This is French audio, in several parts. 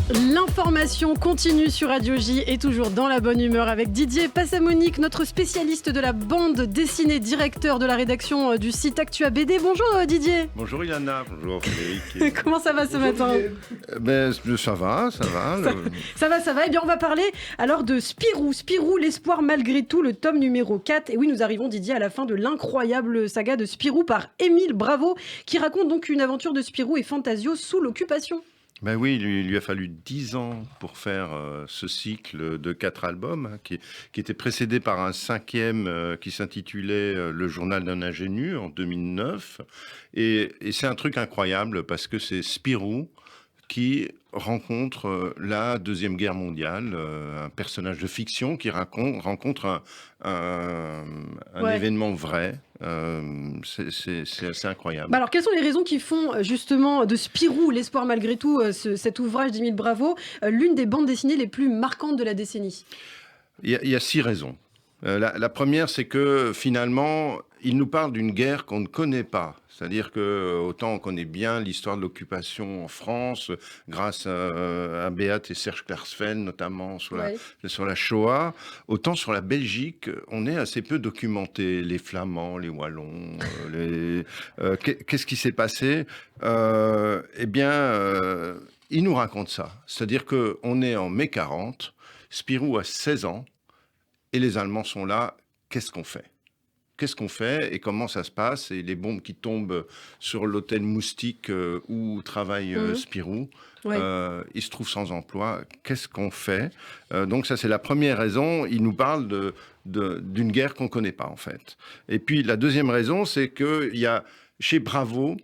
L'information continue sur Radio J et toujours dans la bonne humeur avec Didier Passamonique, notre spécialiste de la bande dessinée, directeur de la rédaction du site Actua BD. Bonjour Didier. Bonjour Ilana, bonjour Frédéric. Comment ça va ce matin? Ça va. Ça va. Eh bien, on va parler alors de Spirou. Spirou, l'espoir malgré tout, le tome numéro 4. Et oui, nous arrivons, Didier, à la fin de l'incroyable saga de Spirou par Émile Bravo, qui raconte donc une aventure de Spirou et Fantasio sous l'occupation. Ben oui, il lui a fallu 10 ans pour faire ce cycle de 4 albums qui était précédé par un 5e qui s'intitulait Le journal d'un ingénu en 2009. Et c'est un truc incroyable parce que c'est Spirou qui rencontre la Deuxième Guerre mondiale, un personnage de fiction qui rencontre un événement vrai. C'est assez incroyable. Alors, quelles sont les raisons qui font justement de Spirou, l'espoir malgré tout, cet ouvrage d'Émile Bravo, l'une des bandes dessinées les plus marquantes de la décennie? Il y a 6 raisons. La première, c'est que finalement, il nous parle d'une guerre qu'on ne connaît pas. C'est-à-dire que autant on connaît bien l'histoire de l'occupation en France, grâce à Beat et Serge Klarsfeld, notamment sur la Shoah, autant sur la Belgique, on est assez peu documenté. Les Flamands, les Wallons, qu'est-ce qui s'est passé? Il nous raconte ça. C'est-à-dire qu'on est en mai 40, Spirou a 16 ans, et les Allemands sont là. Qu'est-ce qu'on fait et comment ça se passe? Et les bombes qui tombent sur l'hôtel Moustique où travaille Spirou, il se trouve sans emploi. Qu'est-ce qu'on fait? Donc ça, c'est la première raison. Il nous parle d'une guerre qu'on ne connaît pas, en fait. Et puis la deuxième raison, c'est qu'il y a chez Bravo...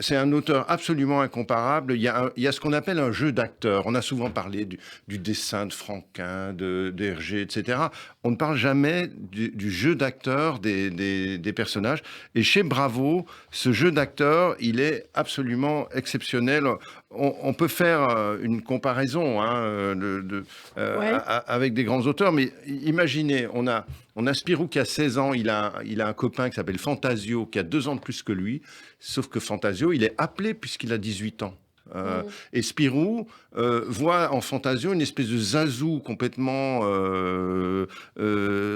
C'est un auteur absolument incomparable. Il y a ce qu'on appelle un jeu d'acteur. On a souvent parlé du dessin de Franquin, de Hergé, etc. On ne parle jamais du jeu d'acteur des personnages. Et chez Bravo, ce jeu d'acteur, il est absolument exceptionnel. On peut faire une comparaison avec des grands auteurs, mais imaginez, on a Spirou qui a 16 ans, il a un copain qui s'appelle Fantasio, qui a 2 ans de plus que lui, sauf que Fantasio, il est appelé puisqu'il a 18 ans. Et Spirou voit en Fantasio une espèce de zazou complètement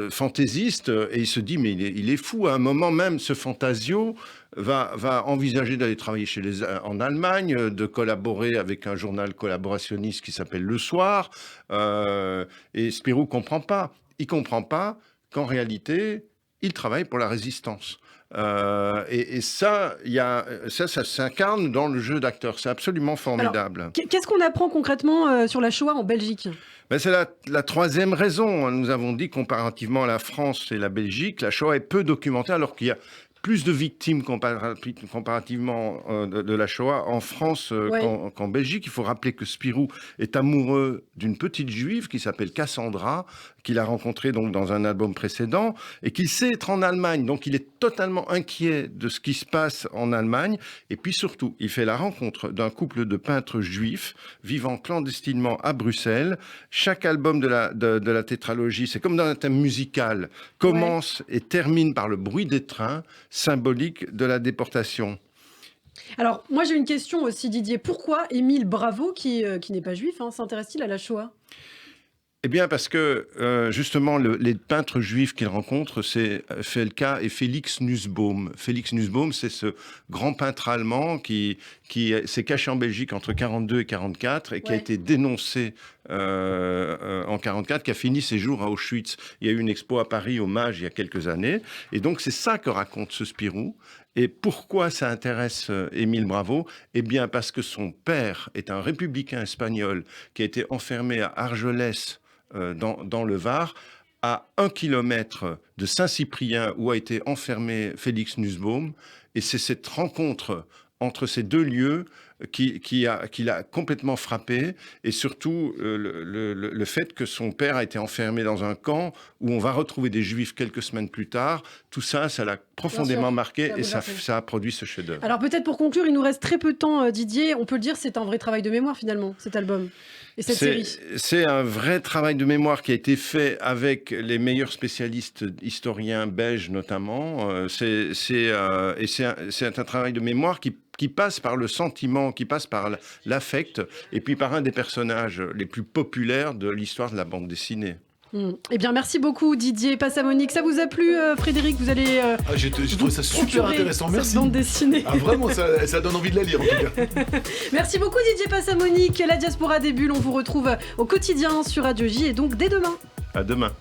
fantaisiste, et il se dit mais il est fou. À un moment même, ce Fantasio va envisager d'aller travailler en Allemagne, de collaborer avec un journal collaborationniste qui s'appelle Le Soir, et Spirou comprend pas. Il comprend pas qu'en réalité, il travaille pour la résistance. Et ça s'incarne dans le jeu d'acteur. C'est absolument formidable. Alors, qu'est-ce qu'on apprend concrètement sur la Shoah en Belgique? C'est la troisième raison. Nous avons dit comparativement à la France et la Belgique, la Shoah est peu documentée alors qu'il y a plus de victimes comparativement de la Shoah en France qu'en Belgique. Il faut rappeler que Spirou est amoureux d'une petite juive qui s'appelle Cassandra, qu'il a rencontrée donc dans un album précédent, et qu'il sait être en Allemagne. Donc il est totalement inquiet de ce qui se passe en Allemagne. Et puis surtout, il fait la rencontre d'un couple de peintres juifs vivant clandestinement à Bruxelles. Chaque album de la tétralogie, c'est comme dans un thème musical, commence et termine par le bruit des trains, symbolique de la déportation. Alors, moi j'ai une question aussi, Didier. Pourquoi Émile Bravo, qui n'est pas juif, s'intéresse-t-il à la Shoah? Eh bien, parce que, justement, les peintres juifs qu'il rencontre, c'est Felka et Félix Nussbaum. Félix Nussbaum, c'est ce grand peintre allemand qui s'est caché en Belgique entre 42 et 44 et qui a été dénoncé en 44, qui a fini ses jours à Auschwitz. Il y a eu une expo à Paris, Hommage, il y a quelques années. Et donc, c'est ça que raconte ce Spirou. Et pourquoi ça intéresse Émile Bravo? Eh bien, parce que son père est un républicain espagnol qui a été enfermé à Argelès, dans le Var, à 1 kilomètre de Saint-Cyprien où a été enfermé Félix Nussbaum. Et c'est cette rencontre entre ces deux lieux qui l'a complètement frappé, et surtout le fait que son père a été enfermé dans un camp où on va retrouver des juifs quelques semaines plus tard. Tout ça, ça l'a profondément marqué, et ça a produit ce chef-d'œuvre. Alors peut-être pour conclure, il nous reste très peu de temps, Didier. On peut le dire, c'est un vrai travail de mémoire finalement, cet album et cette série. C'est un vrai travail de mémoire qui a été fait avec les meilleurs spécialistes historiens belges notamment. C'est un travail de mémoire qui qui passe par le sentiment, qui passe par l'affect, et puis par un des personnages les plus populaires de l'histoire de la bande dessinée. Eh bien, merci beaucoup Didier Passamonique. Ça vous a plu, Frédéric? Vous allez j'ai trouvé ça super intéressant, cette merci. bande dessinée. Vraiment, ça donne envie de la lire en tout cas. Merci beaucoup Didier Passamonique. La Diaspora des Bulles, on vous retrouve au quotidien sur Radio J et donc dès demain. À demain.